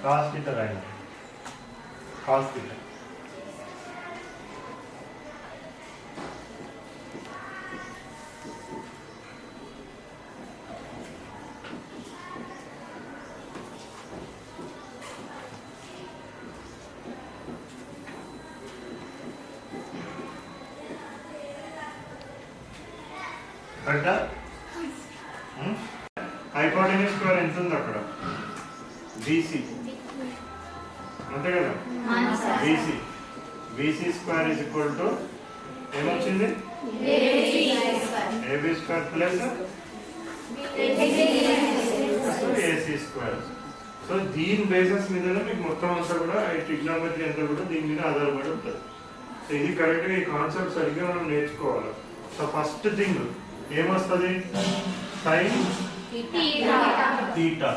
Cos theta రాయండి. Cos theta కరెక్టా? Hypotenuse square ఎంత ఉంది అక్కడ? బీసీ అంతే కదా? BC BC square is equal to ఏమొచ్చింది? AB square plus AC square. So దీని బేసిస్ మీదనే మీకు మొత్తం అంతా కూడా ఈ ట్రిగ్నోమెట్రీ అంతా కూడా దీని మీద ఆధారపడి ఉంటుంది. సో ఇది కరెక్ట్గా ఈ కాన్సెప్ట్ సరిగ్గా మనం నేర్చుకోవాలి. సో ఫస్ట్ థింగ్ ఏమొస్తుంది? Sine theta.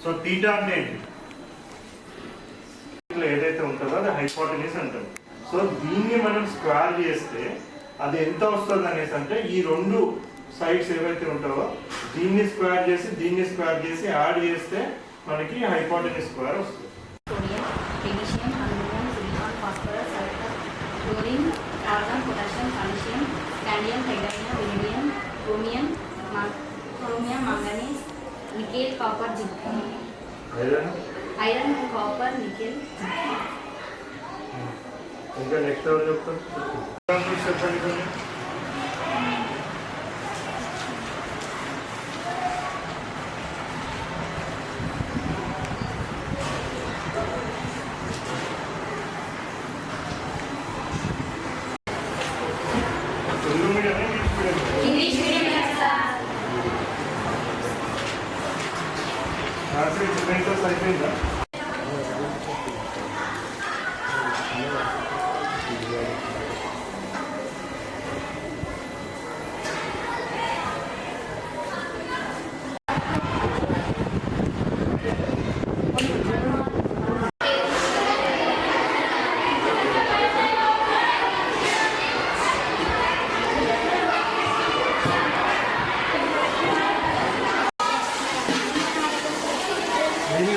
సో థీటా అంటే ఏంటి? ఏదైతే ఉంటుందో అది హైపోటెన్యూస్ అంటాం. సో దీన్ని మనం స్క్వేర్ చేస్తే అది ఎంత వస్తుంది అనేసి అంటే ఈ రెండు సైడ్స్ ఏవైతే ఉంటావో దీన్ని స్క్వేర్ చేసి యాడ్ చేస్తే మనకి హైపోటెన్యూస్ స్క్వేర్ వస్తుంది. Nickel copper iron copper nickel ఇంకా నెక్స్ట్ ఎవరు చెప్తారు? చెప్పండి కొన్ని. తెలుగు మీడియం ఇంగ్లీష్ మీడియం అయిపోయిందా?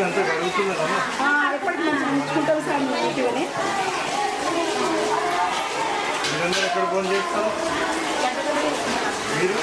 అంతా కలుగుతున్నదమ్మా. మీరందరూ ఎక్కడ ఫోన్ చేస్తారు? మీరు